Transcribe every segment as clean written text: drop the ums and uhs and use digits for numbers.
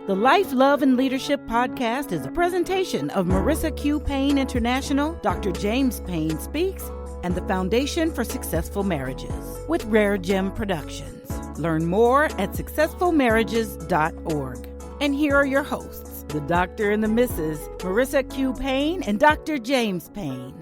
The Life, Love, and Leadership podcast is a presentation of Marissa Q. Paine International, Dr. James Paine Speaks, and the Foundation for Successful Marriages with Rare Gem Productions. Learn more at successfulmarriages.org. And here are your hosts, the Dr. and the Mrs. Marissa Q. Paine and Dr. James Paine.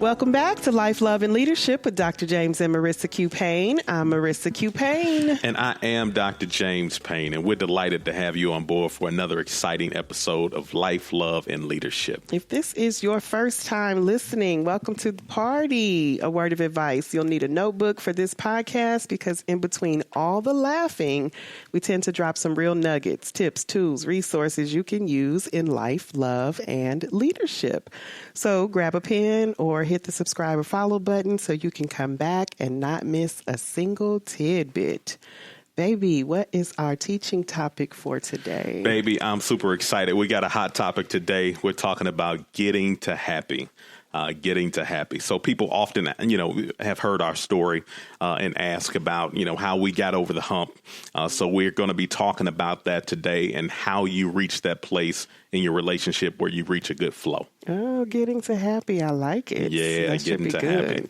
Welcome back to Life, Love, and Leadership with Dr. James and Marissa Q. Paine. I'm Marissa Q. Paine. And I am Dr. James Paine, and we're delighted to have you on board for another exciting episode of Life, Love, and Leadership. If this is your first time listening, welcome to the party. A word of advice. You'll need a notebook for this podcast because in between all the laughing, we tend to drop some real nuggets, tips, tools, resources you can use in life, love, and leadership. So grab a pen or hit the subscribe or follow button so you can come back and not miss a single tidbit. Baby, what is our teaching topic for today? Baby, I'm super excited. We got a hot topic today. We're talking about getting to happy. Getting to happy. So people often, have heard our story and ask about, how we got over the hump. So we're going to be talking about that today and how you reach that place in your relationship where you reach a good flow. Oh, getting to happy. I like it. Yeah, that getting to happy.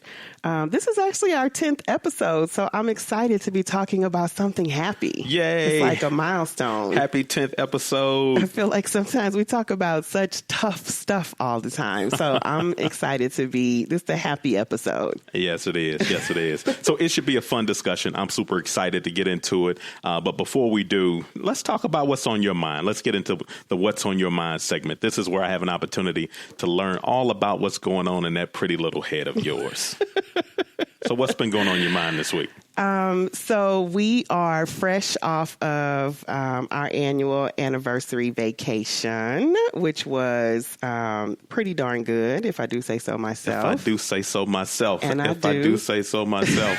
This is actually our 10th episode, so I'm excited to be talking about something happy. Yay. It's like a milestone. Happy 10th episode. I feel like sometimes we talk about such tough stuff all the time, so I'm excited to be, this is the happy episode. Yes, it is. Yes, it is. So it should be a fun discussion. I'm super excited to get into it. But before we do, let's talk about what's on your mind. Let's get into the What's on Your Mind segment. This is where I have an opportunity to learn all about what's going on in that pretty little head of yours. So what's been going on in your mind this week? So we are fresh off of our annual anniversary vacation, which was pretty darn good, if I do say so myself. If I do say so myself. And I do say so myself.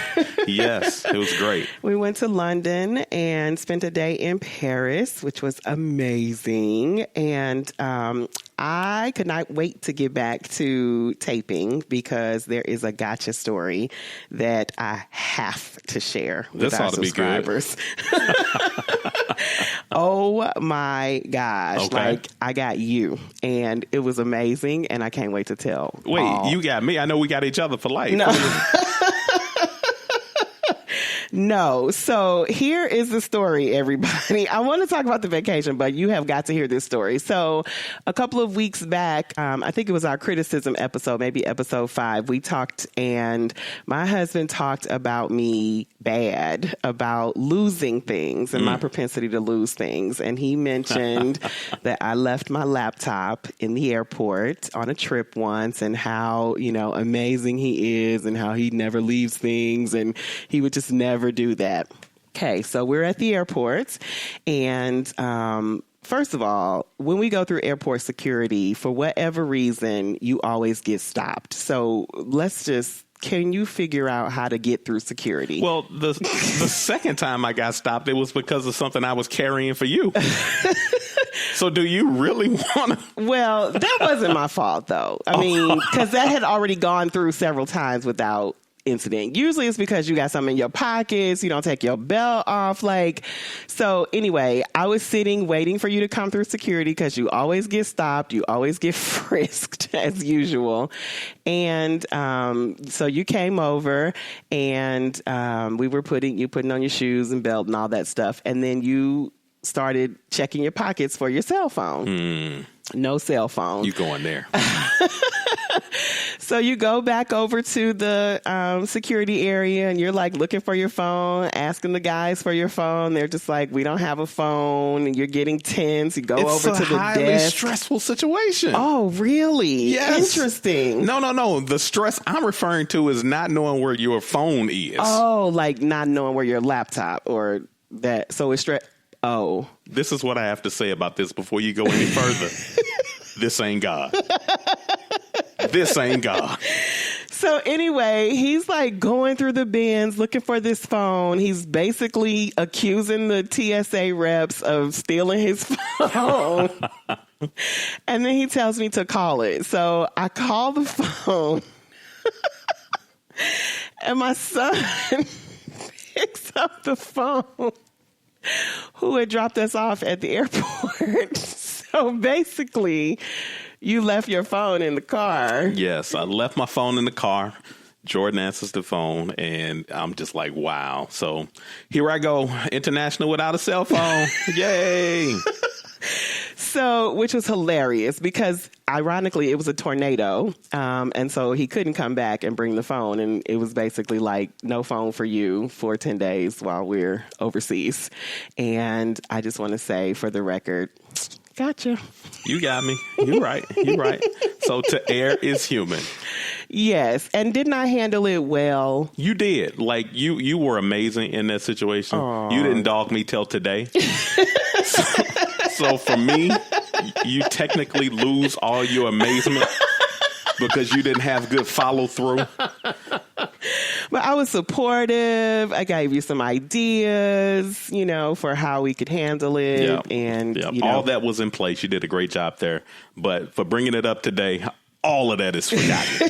Yes, it was great. We went to London and spent a day in Paris, which was amazing. And I could not wait to get back to taping because there is a gotcha story that I have to share with our subscribers. Oh my gosh. Okay. Like, I got you and it was amazing and I can't wait to tell. Wait, you got me? I know we got each other for life. No. No. So here is the story, everybody. I want to talk about the vacation, but you have got to hear this story. So a couple of weeks back, I think it was our criticism episode, maybe episode 5, we talked and my husband talked about me bad, about losing things and my propensity to lose things. And he mentioned that I left my laptop in the airport on a trip once and how, amazing he is and how he never leaves things and he would just never do that. Okay, so we're at the airport and first of all, when we go through airport security, for whatever reason, you always get stopped. So can you figure out how to get through security? Well, the second time I got stopped, it was because of something I was carrying for you. So do you really want to? Well, that wasn't my fault, though. I mean, because that had already gone through several times without incident. Usually it's because you got something in your pockets, you don't take your belt off. So anyway, I was sitting waiting for you to come through security because you always get stopped. You always get frisked as usual. And so you came over and we were putting on your shoes and belt and all that stuff. And then you started checking your pockets for your cell phone. No cell phone. You going there. So you go back over to the security area and you're like looking for your phone, asking the guys for your phone. They're just like, we don't have a phone. And you're getting tense. You go over to the desk. It's a highly stressful situation. Oh, really? Yes. Interesting. No. The stress I'm referring to is not knowing where your phone is. Oh, like not knowing where your laptop or that. So it's stress. Oh. This is what I have to say about this before you go any further. This ain't God. This ain't God. So anyway, he's like going through the bins looking for this phone. He's basically accusing the TSA reps of stealing his phone. And then he tells me to call it. So I call the phone. And my son picks up the phone. who had dropped us off at the airport. So basically, you left your phone in the car. Yes, I left my phone in the car. Jordan answers the phone, and I'm just like, wow. So here I go, international without a cell phone. Yay. So, which was hilarious because ironically it was a tornado. And so he couldn't come back and bring the phone. And it was basically like no phone for you for 10 days while we're overseas. And I just want to say for the record, gotcha. You got me. You're right. You're right. So to err is human. Yes. And didn't I handle it well? You did. Like you were amazing in that situation. Aww. You didn't dog me till today. So for me, you technically lose all your amazement because you didn't have good follow through. But I was supportive. I gave you some ideas, you know, for how we could handle it. Yep. And yep. You know, all that was in place. You did a great job there. But for bringing it up today, all of that is forgotten.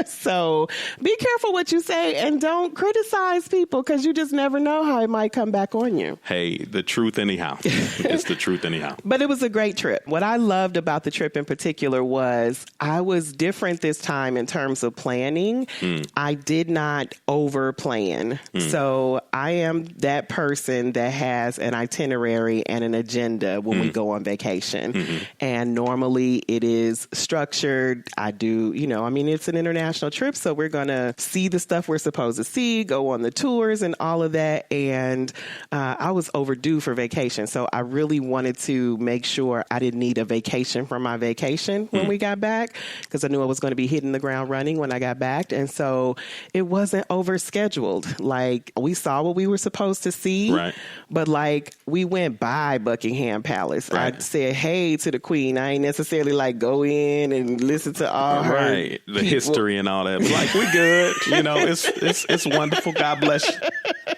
So be careful what you say and don't criticize people because you just never know how it might come back on you. Hey, the truth anyhow. It's the truth anyhow. But it was a great trip. What I loved about the trip in particular was I was different this time in terms of planning. I did not over plan. So I am that person that has an itinerary and an agenda when we go on vacation. And normally it is structured. I do, you know, I mean, it's an international trip, so we're going to see the stuff we're supposed to see, go on the tours and all of that. And I was overdue for vacation. So I really wanted to make sure I didn't need a vacation from my vacation when we got back because I knew I was going to be hitting the ground running when I got back. And so it wasn't overscheduled. Like we saw what we were supposed to see, right. But like we went by Buckingham Palace. Right. I said, hey, to the Queen. I ain't necessarily like go in and listen to all her the history and all that. But like we good, you know. It's wonderful. God bless you.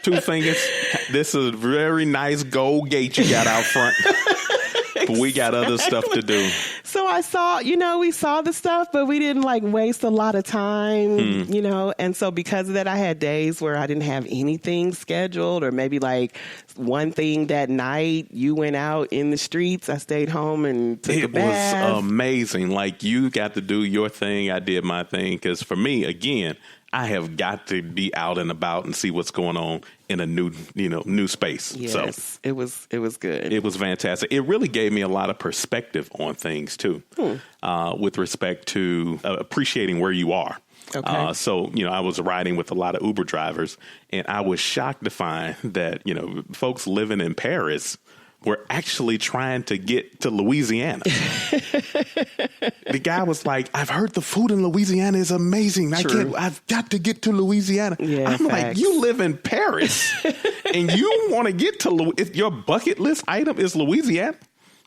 Two fingers. This is a very nice gold gate you got out front. But we got other stuff to do. So I saw, you know, we saw the stuff, but we didn't like waste a lot of time, you know. And so because of that, I had days where I didn't have anything scheduled or maybe like one thing that night you went out in the streets. I stayed home and took a bath. It was amazing. Like you got to do your thing. I did my thing. Because for me, again, I have got to be out and about and see what's going on in a new space. Yes, so it was good. It was fantastic. It really gave me a lot of perspective on things too, with respect to appreciating where you are. Okay. So, you know, I was riding with a lot of Uber drivers and I was shocked to find that, you know, folks living in Paris were actually trying to get to Louisiana. The guy was like, I've heard the food in Louisiana is amazing. I've got to get to Louisiana. Yeah, I'm like, you live in Paris and you want to get to if your bucket list item is Louisiana.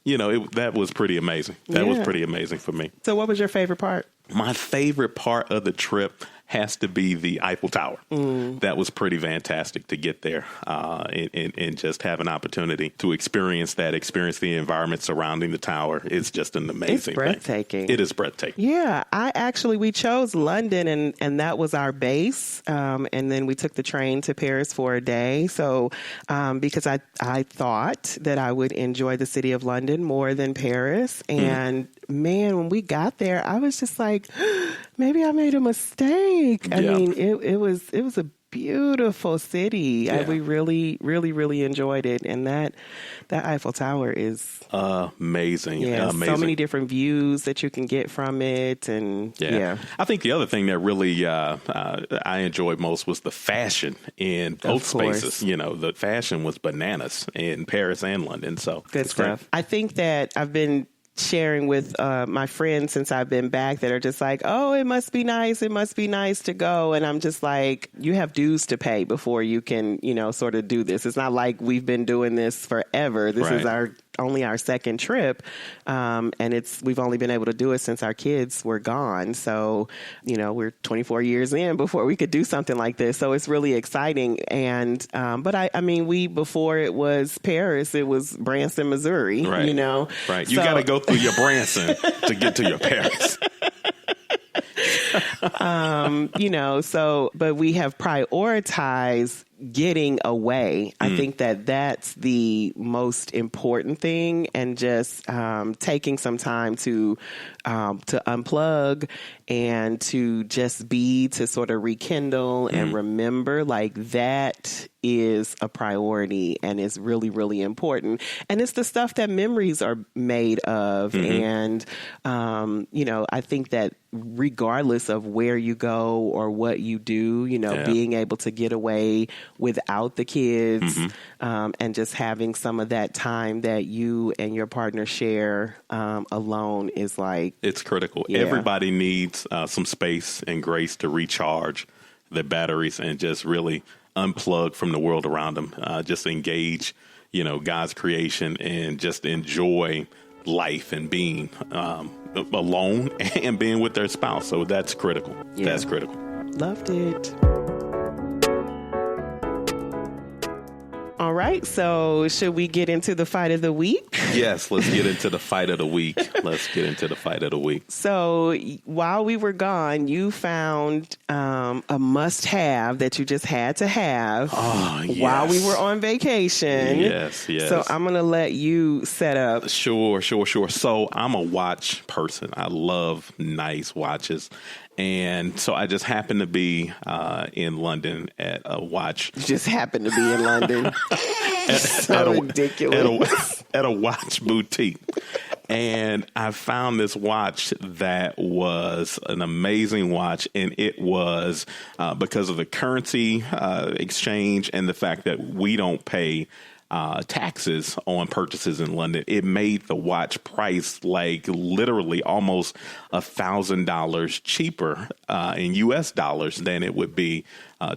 You know, that was pretty amazing. That was pretty amazing for me. So what was your favorite part? My favorite part of the trip has to be the Eiffel Tower. That was pretty fantastic to get there and just have an opportunity to experience the environment surrounding the tower. It's just an amazing thing. It's breathtaking. It is breathtaking. Yeah, we chose London and that was our base. And then we took the train to Paris for a day. So because I thought that I would enjoy the city of London more than Paris. And man, when we got there, I was just like, maybe I made a mistake. I mean, it was a beautiful city. Yeah. We really, really, really enjoyed it. And that Eiffel Tower is amazing. Yeah, amazing. So many different views that you can get from it. And yeah. I think the other thing that really I enjoyed most was the fashion in both spaces. You know, the fashion was bananas in Paris and London. So good stuff. Great. I think that I've been sharing with my friends since I've been back that are just like, oh, it must be nice to go. And I'm just like, you have dues to pay before you can, you know, sort of do this. It's not like we've been doing this forever. This is only our second trip. And we've only been able to do it since our kids were gone. So, you know, we're 24 years in before we could do something like this. So it's really exciting. And, but I mean, before it was Paris, it was Branson, Missouri, you know? Right. You got to go through your Branson to get to your Paris. You know, but we have prioritized getting away. I think that that's the most important thing, and just taking some time to unplug and to just be, to sort of rekindle and remember, like, that is a priority and is really, really important. And it's the stuff that memories are made of. And, I think that regardless of where you go or what you do, being able to get away without the kids and just having some of that time that you and your partner share alone is like... It's critical. Yeah. Everybody needs some space and grace to recharge their batteries and just really unplug from the world around them. Just engage, God's creation and just enjoy life and being alone and being with their spouse. So that's critical. Yeah. That's critical. Loved it. All right. So should we get into the fight of the week? Yes, let's get into the fight of the week. So while we were gone, you found a must-have that you just had to have while we were on vacation. Yes. So I'm going to let you set up. Sure. So I'm a watch person. I love nice watches. And so I just happened to be in London at a watch. You just happened to be in London. Ridiculous. At a watch boutique. And I found this watch that was an amazing watch. And it was because of the currency exchange and the fact that we don't pay taxes on purchases in London. It made the watch price like literally almost $1,000 cheaper in US dollars than it would be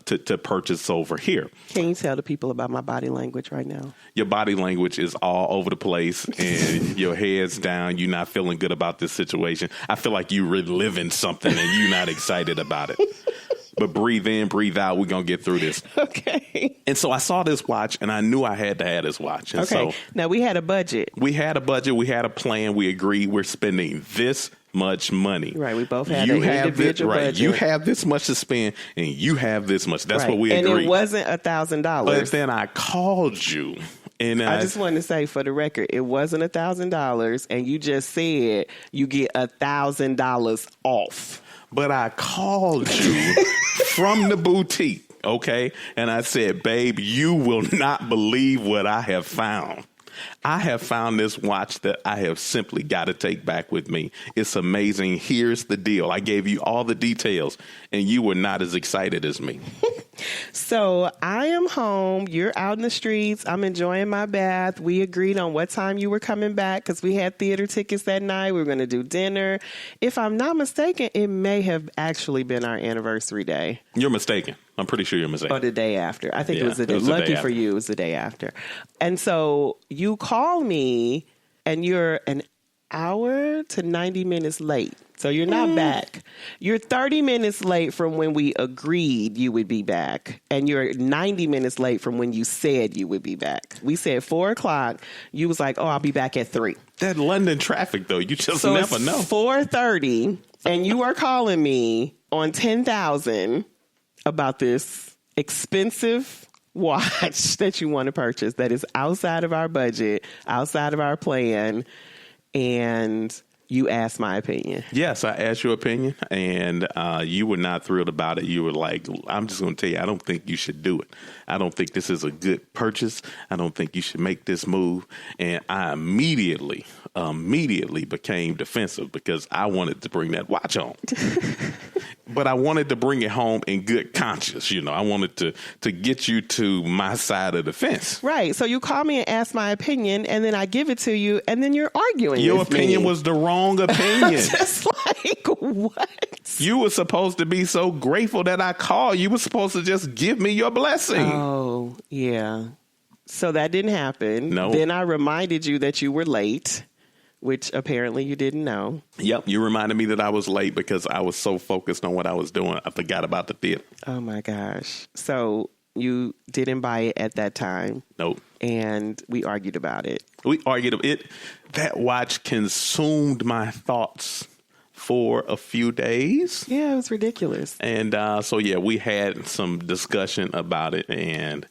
to purchase over here. Can you tell the people about my body language right now? Your body language is all over the place and your head's down. You're not feeling good about this situation. I feel like you're reliving something and you're not excited about it. But breathe in, breathe out. We're going to get through this. Okay. And so I saw this watch, and I knew I had to have this watch. And okay. So now, we had a budget. We had a plan. We agreed we're spending this much money. Right. We both had an individual budget. You have this much to spend, and you have this much. That's what we agreed. And it wasn't $1,000. But then I called you. And I just wanted to say, for the record, it wasn't $1,000, and you just said you get $1,000 off. But I called you from the boutique, okay? And I said, babe, you will not believe what I have found. I have found this watch that I have simply got to take back with me. It's amazing. Here's the deal. I gave you all the details, and you were not as excited as me. So I am home. You're out in the streets. I'm enjoying my bath. We agreed on what time you were coming back because we had theater tickets that night. We were going to do dinner. If I'm not mistaken, it may have actually been our anniversary day. You're mistaken. I'm pretty sure you're mistaken. Or the day after. I think it was the day. Lucky for you, it was the day after. And so you call me, and you're an hour to 90 minutes late. So you're not back. You're 30 minutes late from when we agreed you would be back. And you're 90 minutes late from when you said you would be back. We said 4 o'clock. You was like, I'll be back at 3. That London traffic, though, you just never know. 4:30, and you are calling me on 10,000 about this expensive watch that you want to purchase that is outside of our budget, outside of our plan, and you asked my opinion. Yes, I asked your opinion, and you were not thrilled about it. You were like, I'm just going to tell you, I don't think you should do it. I don't think this is a good purchase. I don't think you should make this move. And I immediately became defensive because I wanted to bring that watch home. But I wanted to bring it home in good conscience. I wanted to get you to my side of the fence. Right. So you call me and ask my opinion, and then I give it to you, and then you're arguing Your with opinion me. was the wrong opinion. Just like, what? You were supposed to be so grateful that I called. You were supposed to just give me your blessing. Oh, yeah. So that didn't happen. No. Then I reminded you that you were late, which apparently you didn't know. Yep. You reminded me that I was late because I was so focused on what I was doing. I forgot about the theater. Oh, my gosh. So you didn't buy it at that time. Nope. And we argued about it. We argued it. That watch consumed my thoughts for a few days. Yeah, it was ridiculous. And so, we had some discussion about it. And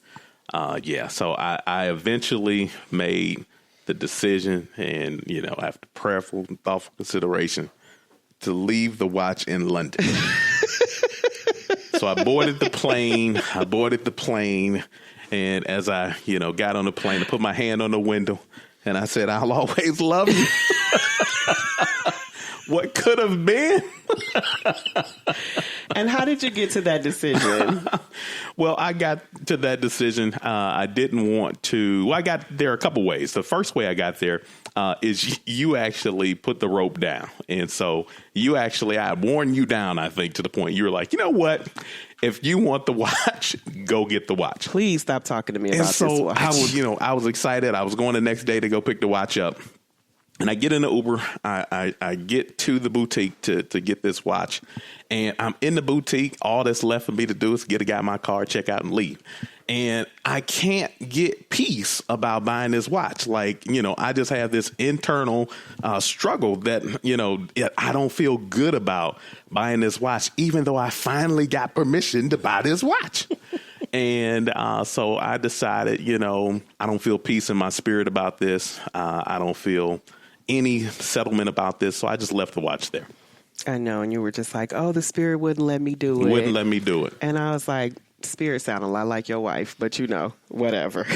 so I eventually made the decision and, after prayerful and thoughtful consideration, to leave the watch in London. So I boarded the plane. And as I, got on the plane, I put my hand on the window and I said, I'll always love you. What could have been? And how did you get to that decision? Well, I got to that decision. I didn't want to. Well, I got there a couple ways. The first way I got there is you actually put the rope down. And so I worn you down, I think, to the point you were like, you know what? If you want the watch, go get the watch. Please stop talking to me about this watch. I was excited. I was going the next day to go pick the watch up. And I get in the Uber, I get to the boutique to get this watch, and I'm in the boutique. All that's left for me to do is get a guy in my car, check out, and leave. And I can't get peace about buying this watch. Like, I just have this internal struggle that, I don't feel good about buying this watch, even though I finally got permission to buy this watch. And so I decided, I don't feel peace in my spirit about this. I don't feel any settlement about this. So I just left the watch there. I know. And you were just like, oh, the spirit wouldn't let me do it. Wouldn't let me do it. And I was like, spirit sound a lot like your wife, but whatever.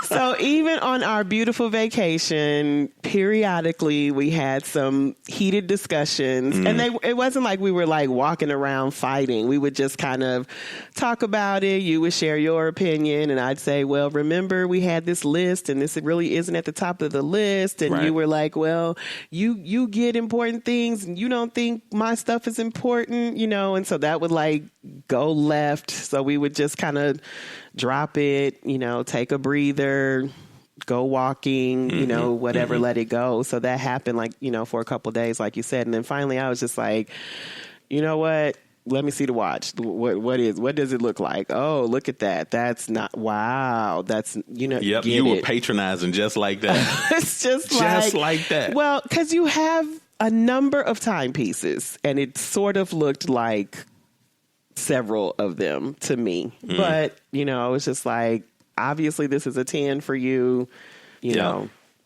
So even on our beautiful vacation, periodically we had some heated discussions, and it wasn't like we were like walking around fighting. We would just kind of talk about it. You would share your opinion, and I'd say, well, remember we had this list, and this really isn't at the top of the list. And you were like, well, you get important things, and you don't think my stuff is important, and so that would like go left. So we would just kind of drop it, take a breather, go walking, whatever, let it go. So that happened like, for a couple of days, like you said. And then finally I was just like, you know what? Let me see the watch. What does it look like? Oh, look at that. That's not, wow. That's, Yep, you were patronizing just like that. It's just like that. Well, because you have a number of timepieces, and it sort of looked like several of them to me. But, I was just like, obviously this is a 10 for you,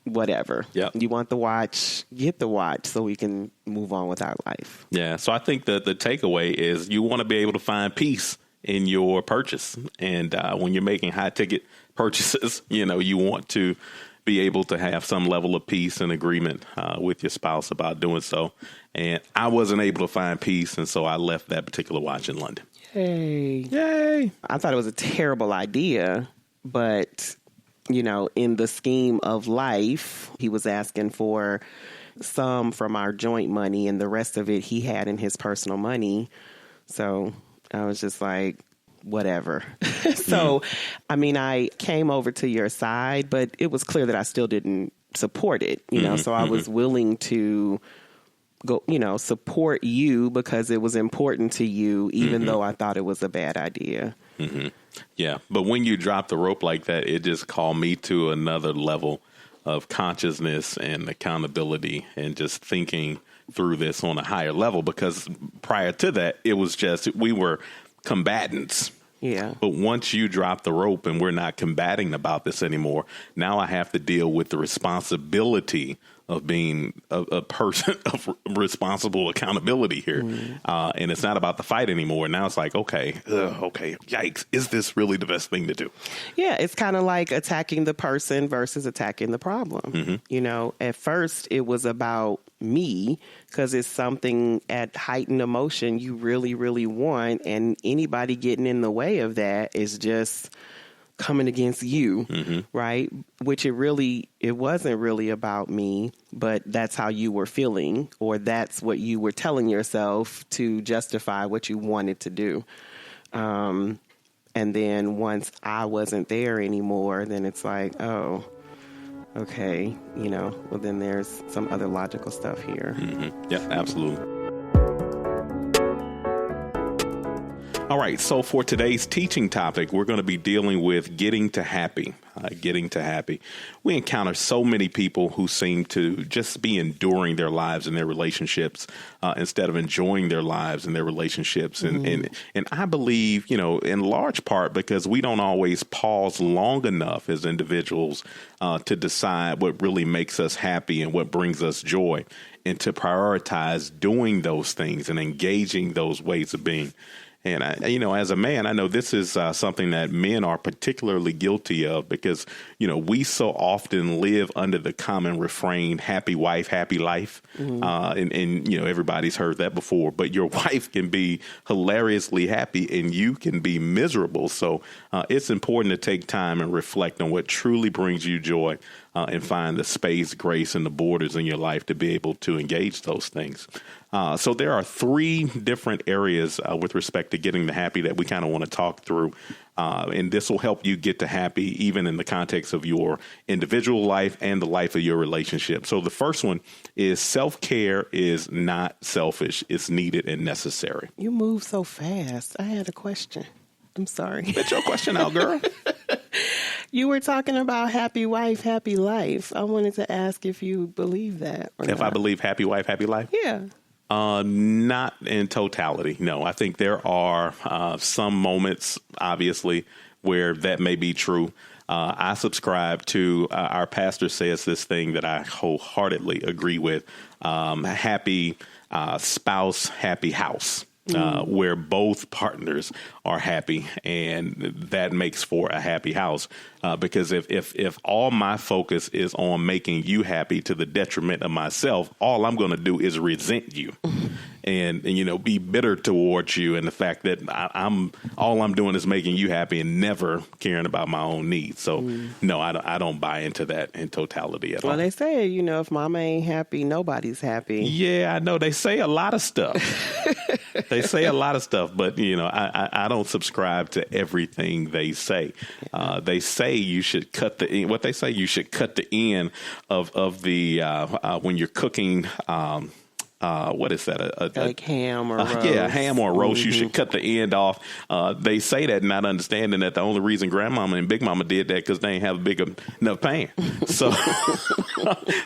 whatever. Yep. You want the watch, get the watch so we can move on with our life. Yeah. So I think the takeaway is you want to be able to find peace in your purchase. And when you're making high ticket purchases, you want to be able to have some level of peace and agreement with your spouse about doing so. And I wasn't able to find peace, and so I left that particular watch in London. Yay. I thought it was a terrible idea, but, in the scheme of life, he was asking for some from our joint money, and the rest of it he had in his personal money. So I was just like, whatever. So, I came over to your side, but it was clear that I still didn't support it, so I was willing to go, support you because it was important to you, even though I thought it was a bad idea. Yeah. But when you drop the rope like that, it just called me to another level of consciousness and accountability and just thinking through this on a higher level, because prior to that, it was just, we were combatants. Yeah. But once you drop the rope and we're not combating about this anymore, now I have to deal with the responsibility of being a person of responsible accountability here. And it's not about the fight anymore. Now it's like, okay, yikes. Is this really the best thing to do? Yeah, it's kind of like attacking the person versus attacking the problem. At first it was about me because it's something at heightened emotion you really, really want. And anybody getting in the way of that is just coming against you, right? Which it wasn't really about me, but that's how you were feeling, or that's what you were telling yourself to justify what you wanted to do. And then once I wasn't there anymore, then it's like, oh, okay, well, then there's some other logical stuff here. Yeah, absolutely. All right, so for today's teaching topic, we're going to be dealing with getting to happy. Getting to happy. We encounter so many people who seem to just be enduring their lives and their relationships instead of enjoying their lives and their relationships. And I believe, in large part because we don't always pause long enough as individuals to decide what really makes us happy and what brings us joy, and to prioritize doing those things and engaging those ways of being. And, as a man, I know this is something that men are particularly guilty of because, we so often live under the common refrain, happy wife, happy life. And everybody's heard that before. But your wife can be hilariously happy and you can be miserable. So it's important to take time and reflect on what truly brings you joy and find the space, grace, and the borders in your life to be able to engage those things. So there are 3 different areas with respect to getting to happy that we kind of want to talk through. And this will help you get to happy even in the context of your individual life and the life of your relationship. So the first one is self-care is not selfish. It's needed and necessary. You move so fast. I had a question. I'm sorry. Get your question out, girl. You were talking about happy wife, happy life. I wanted to ask if you believe that or If not. I believe happy wife, happy life? Yeah. Not in totality. No, I think there are some moments, obviously, where that may be true. I subscribe to our pastor says this thing that I wholeheartedly agree with. Happy spouse, happy house. Where both partners are happy, and that makes for a happy house. Because if all my focus is on making you happy to the detriment of myself, all I'm going to do is resent you and be bitter towards you. And the fact that I'm doing is making you happy and never caring about my own needs. So no, I don't buy into that in totality at all. Well, they say, if mama ain't happy, nobody's happy. Yeah, I know. They say a lot of stuff. They say a lot of stuff, but I don't subscribe to everything they say. They say you should cut the end. What they say, you should cut the end of the when you're cooking. What is that? Like ham or roast. Yeah, ham or roast. You should cut the end off. They say that, not understanding that the only reason Grandmama and Big Mama did that because they ain't have a big enough pan. So,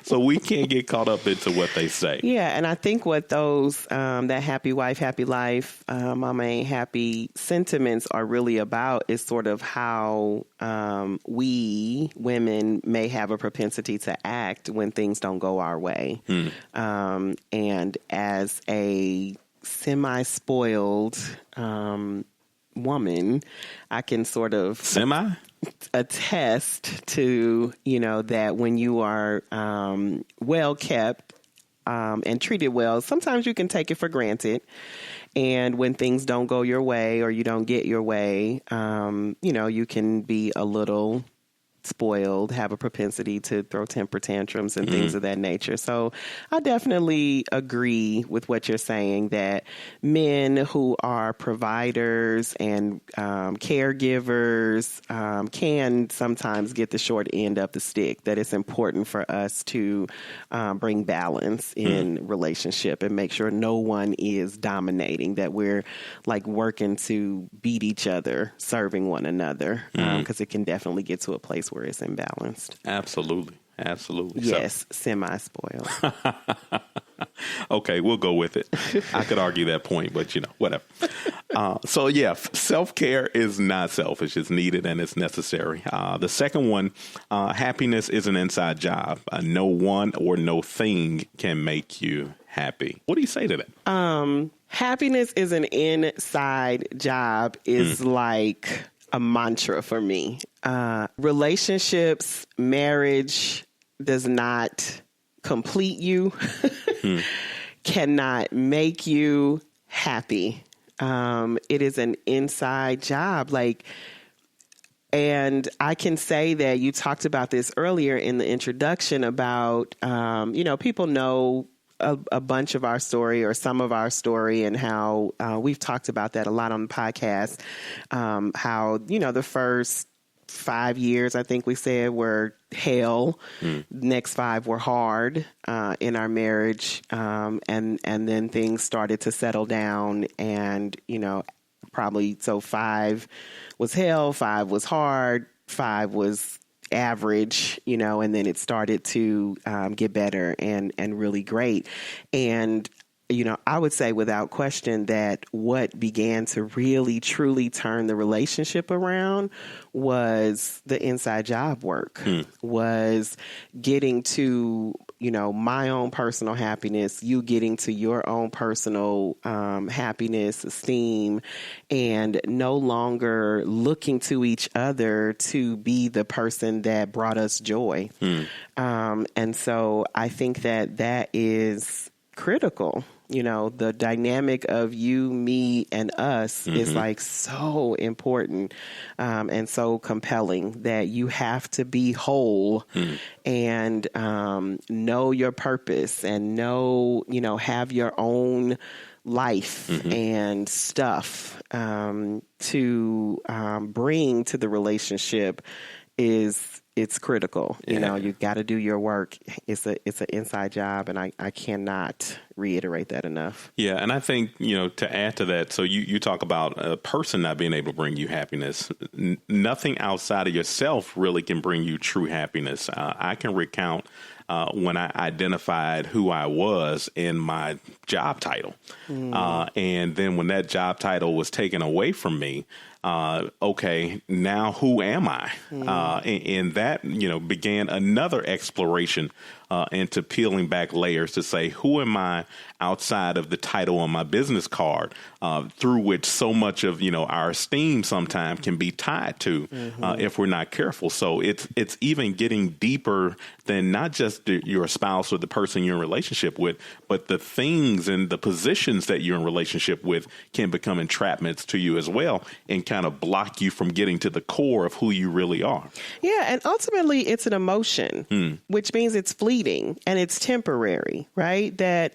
so we can't get caught up into what they say. Yeah, and I think what those that happy wife, happy life, mama ain't happy sentiments are really about is sort of how we women may have a propensity to act when things don't go our way, and as a semi-spoiled woman, I can sort of attest to, that when you are well kept and treated well, sometimes you can take it for granted. And when things don't go your way or you don't get your way, you can be a little spoiled, have a propensity to throw temper tantrums and things of that nature. So I definitely agree with what you're saying, that men who are providers and caregivers can sometimes get the short end of the stick, that it's important for us to bring balance in relationship and make sure no one is dominating, that we're like working to beat each other, serving one another, because it can definitely get to a place where it's imbalanced. Absolutely. Yes, semi-spoiled. Okay, we'll go with it. I could argue that point, but whatever. So yeah, self-care is not selfish. It's needed and it's necessary. The second one, happiness is an inside job. No one or no thing can make you happy. What do you say to that? Happiness is an inside job is like a mantra for me. Relationships, marriage does not complete you, cannot make you happy. It is an inside job. And I can say that you talked about this earlier in the introduction about, people know a bunch of our story or some of our story, and how we've talked about that a lot on the podcast, how, the first 5 years, I think we said, were hell. Next 5 were hard in our marriage. And then things started to settle down. And, probably, so 5 was hell, 5 was hard, 5 was average, and then it started to get better and really great. And I would say without question that what began to really, truly turn the relationship around was the inside job work, was getting to, my own personal happiness, you getting to your own personal happiness, esteem, and no longer looking to each other to be the person that brought us joy. And so I think that is critical. The dynamic of you, me, and us is like so important and so compelling that you have to be whole and know your purpose and have your own life and stuff to bring to the relationship it's critical. You got to do your work. It's an inside job, and I cannot reiterate that enough. Yeah, and I think, to add to that, so you talk about a person not being able to bring you happiness. Nothing outside of yourself really can bring you true happiness. I can recount when I identified who I was in my job title. And then when that job title was taken away from me, okay, now who am I? And that, began another exploration into peeling back layers to say, who am I outside of the title on my business card, through which so much of, our esteem sometimes can be tied to if we're not careful. So it's even getting deeper than not just your spouse or the person you're in relationship with, but the things and the positions that you're in relationship with can become entrapments to you as well and kind of block you from getting to the core of who you really are. Yeah. And ultimately it's an emotion, which means it's fleeting and it's temporary, right? That,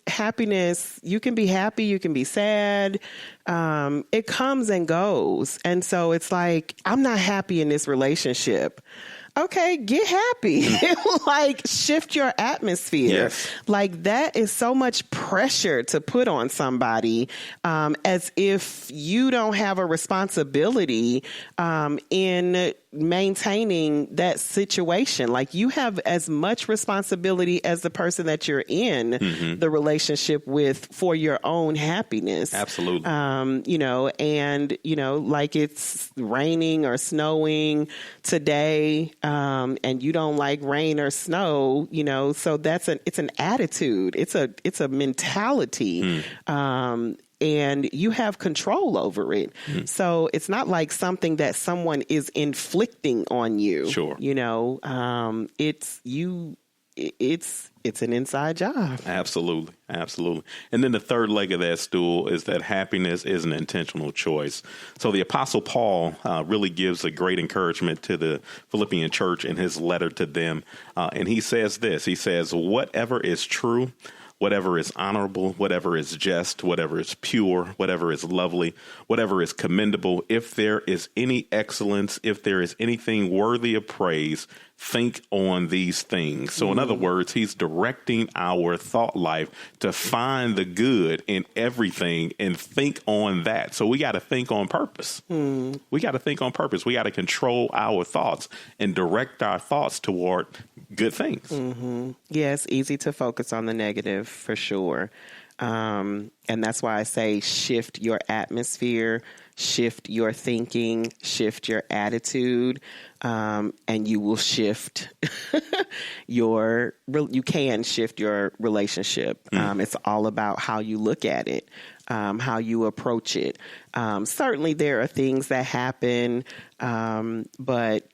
happiness, you can be happy, you can be sad. It comes and goes. And so it's like, I'm not happy in this relationship. Okay, get happy. Like, shift your atmosphere. Yes. Like, that is so much pressure to put on somebody, as if you don't have a responsibility in maintaining that situation. Like, you have as much responsibility as the person that you're in the relationship with for your own happiness. Absolutely. Like it's raining or snowing today, and you don't like rain or snow, so it's an attitude. It's a mentality. And you have control over it. So it's not like something that someone is inflicting on you. Sure. It's an inside job. Absolutely. Absolutely. And then the third leg of that stool is that happiness is an intentional choice. So the Apostle Paul really gives a great encouragement to the Philippian church in his letter to them. And he says this, he says, whatever is true, whatever is honorable, whatever is just, whatever is pure, whatever is lovely, whatever is commendable, if there is any excellence, if there is anything worthy of praise, think on these things. So in other words, he's directing our thought life to find the good in everything and think on that. So we got to think on purpose. We got to think on purpose. We got to control our thoughts and direct our thoughts toward good things. Yeah, it's easy to focus on the negative for sure. And that's why I say shift your atmosphere, shift your thinking, shift your attitude, and you will shift you can shift your relationship. It's all about how you look at it, how you approach it. Certainly there are things that happen, but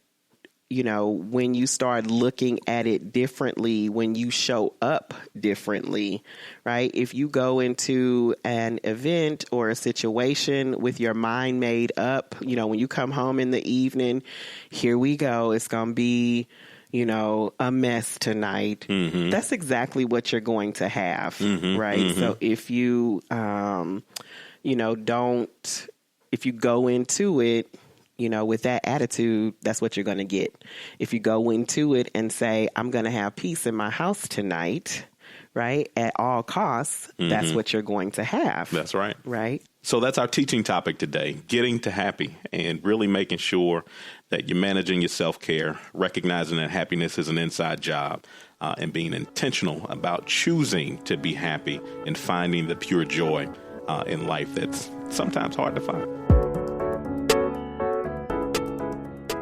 when you start looking at it differently, when you show up differently, right? If you go into an event or a situation with your mind made up, when you come home in the evening, here we go, it's going to be, a mess tonight. That's exactly what you're going to have, right? So if you, if you go into it, with that attitude, that's what you're going to get. If you go into it and say, I'm going to have peace in my house tonight, right? At all costs, that's what you're going to have. That's right. Right. So that's our teaching topic today, getting to happy, and really making sure that you're managing your self-care, recognizing that happiness is an inside job, and being intentional about choosing to be happy and finding the pure joy in life that's sometimes hard to find.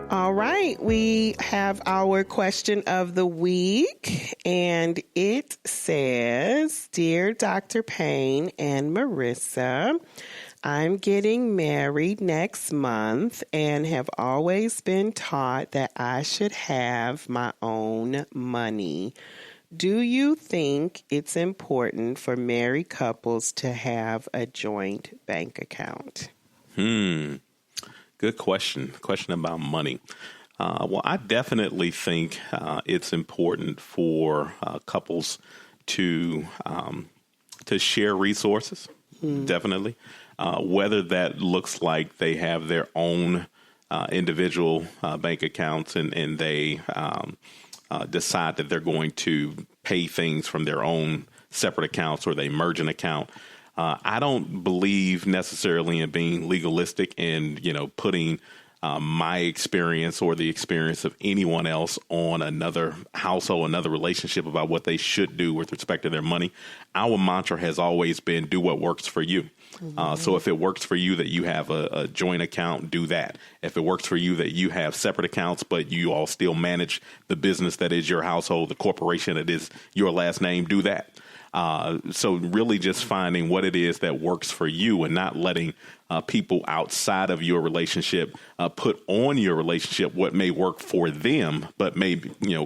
All right, we have our question of the week, and it says, Dear Dr. Paine and Marissa, I'm getting married next month and have always been taught that I should have my own money. Do you think it's important for married couples to have a joint bank account? Good question. Question about money. Well, I definitely think it's important for couples to share resources. Definitely. Whether that looks like they have their own individual bank accounts and they decide that they're going to pay things from their own separate accounts or they merge an account. I don't believe necessarily in being legalistic and, putting my experience or the experience of anyone else on another household, another relationship about what they should do with respect to their money. Our mantra has always been do what works for you. So if it works for you that you have a joint account, do that. If it works for you that you have separate accounts, but you all still manage the business that is your household, the corporation that is your last name, do that. So really just finding what it is that works for you and not letting people outside of your relationship put on your relationship what may work for them, but may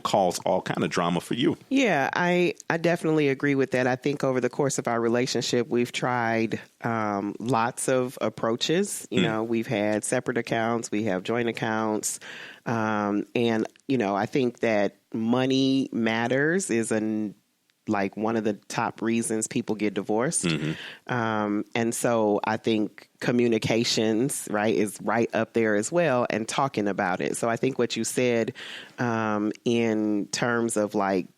cause all kind of drama for you. Yeah, I definitely agree with that. I think over the course of our relationship, we've tried lots of approaches. We've had separate accounts, we have joint accounts. And, I think that money matters is one of the top reasons people get divorced. And so I think communications, right, is right up there as well, and talking about it. So I think what you said in terms of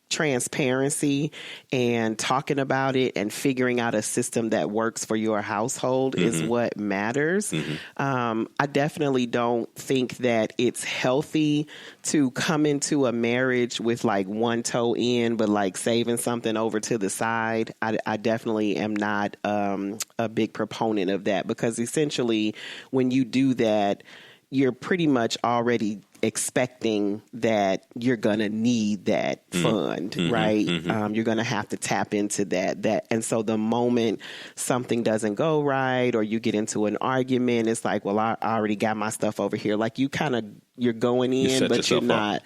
transparency and talking about it and figuring out a system that works for your household is what matters. I definitely don't think that it's healthy to come into a marriage with one toe in, but saving something over to the side. I definitely am not a big proponent of that, because essentially when you do that, you're pretty much already expecting that you're going to need that fund, right? You're going to have to tap into that. And so the moment something doesn't go right or you get into an argument, it's well, I already got my stuff over here. You're going in, but you're not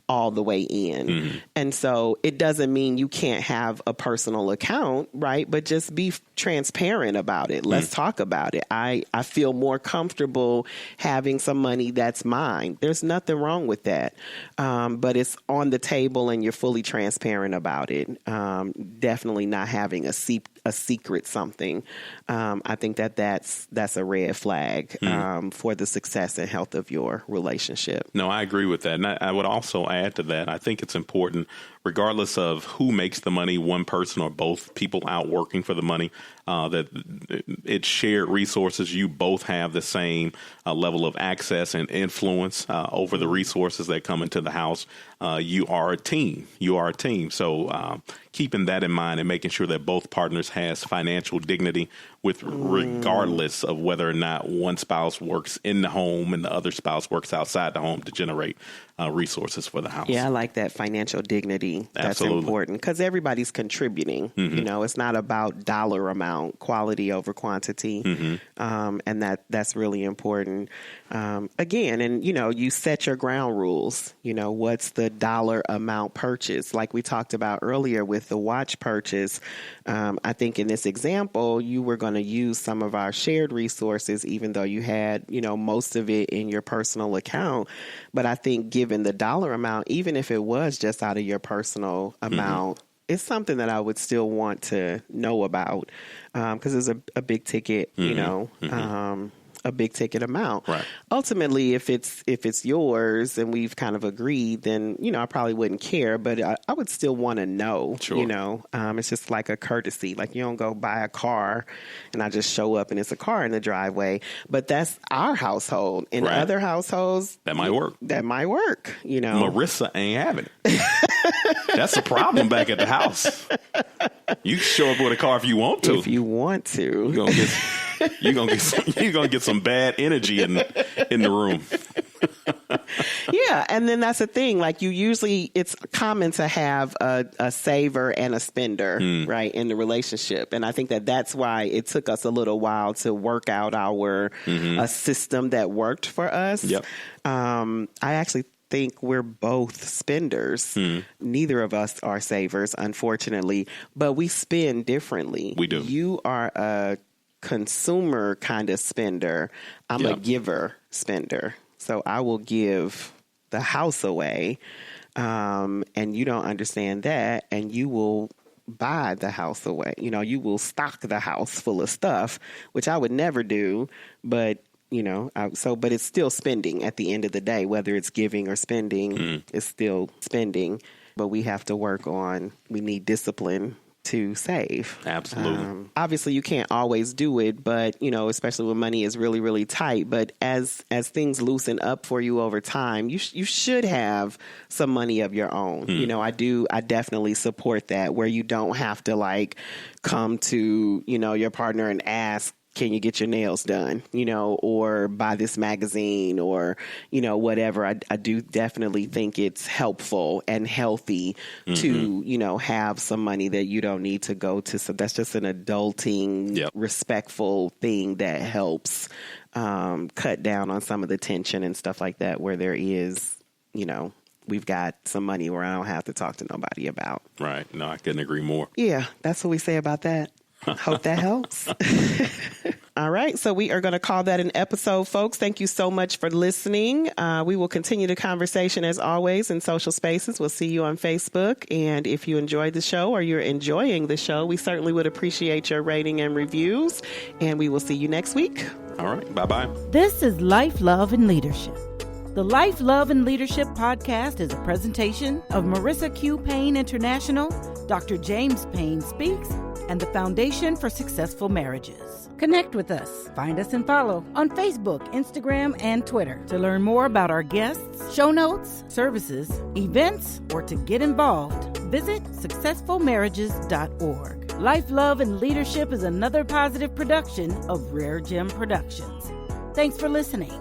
all the way in. And so it doesn't mean you can't have a personal account, right? But just be transparent about it. Let's talk about it. I feel more comfortable having some money that's mine. There's nothing wrong with that. But it's on the table and you're fully transparent about it. Definitely not having a secret something. I think that's a red flag for the success and health of your relationship. No, I agree with that. And I would also add to that, I think it's important, regardless of who makes the money, one person or both people out working for the money, that it's shared resources. You both have the same level of access and influence over the resources that come into the house. You are a team. So keeping that in mind and making sure that both partners has financial dignity with regardless of whether or not one spouse works in the home and the other spouse works outside the home to generate resources for the house. Yeah, I like that financial dignity. That's Absolutely. important because everybody's contributing. It's not about dollar amount, quality over quantity. And that's really important. Again, and you set your ground rules. What's the dollar amount purchase? Like we talked about earlier with the watch purchase. I think in this example, you were going to use some of our shared resources, even though you had, most of it in your personal account. But I think given the dollar amount, even if it was just out of your personal amount, it's something that I would still want to know about because it's a big ticket, a big ticket amount. Right. Ultimately, if it's yours and we've kind of agreed, then, I probably wouldn't care, but I would still want to know, Sure. It's just like a courtesy. Like, you don't go buy a car and I just show up and it's a car in the driveway. But that's our household. In Right. other households, That might work. Marissa ain't having it. That's a problem back at the house. You can show up with a car if you want to. If you want to. You're gonna get some bad energy in the room. Yeah, and then that's the thing. Like, it's common to have a saver and a spender, right, in the relationship. And I think that's why it took us a little while to work out our a system that worked for us. Yep. I actually think we're both spenders. Neither of us are savers, unfortunately, but we spend differently. We do. You are a consumer kind of spender. I'm a giver spender. So I will give the house away, and you don't understand that, and you will buy the house away. You will stock the house full of stuff, which I would never do, but but it's still spending at the end of the day, whether it's giving or spending, it's still spending. But we have to we need discipline to save. Absolutely. Obviously, you can't always do it, but, especially when money is really, really tight. But as things loosen up for you over time, you should have some money of your own. I definitely support that, where you don't have to come to, your partner and ask, can you get your nails done, or buy this magazine or, whatever. I do definitely think it's helpful and healthy to, have some money that you don't need to go to. So that's just an adulting, respectful thing that helps cut down on some of the tension and stuff like that, where there is, we've got some money where I don't have to talk to nobody about. Right. No, I couldn't agree more. Yeah, that's what we say about that. Hope that helps. All right. So we are going to call that an episode, folks. Thank you so much for listening. We will continue the conversation as always in social spaces. We'll see you on Facebook. And if you enjoyed the show or you're enjoying the show, we certainly would appreciate your rating and reviews. And we will see you next week. All right. Bye-bye. This is Life, Love, and Leadership. The Life, Love, and Leadership podcast is a presentation of Marissa Paine International, Dr. James Paine Speaks, and the Foundation for Successful Marriages. Connect with us. Find us and follow on Facebook, Instagram, and Twitter. To learn more about our guests, show notes, services, events, or to get involved, visit successfulmarriages.org. Life, Love, and Leadership is another positive production of Rare Gem Productions. Thanks for listening.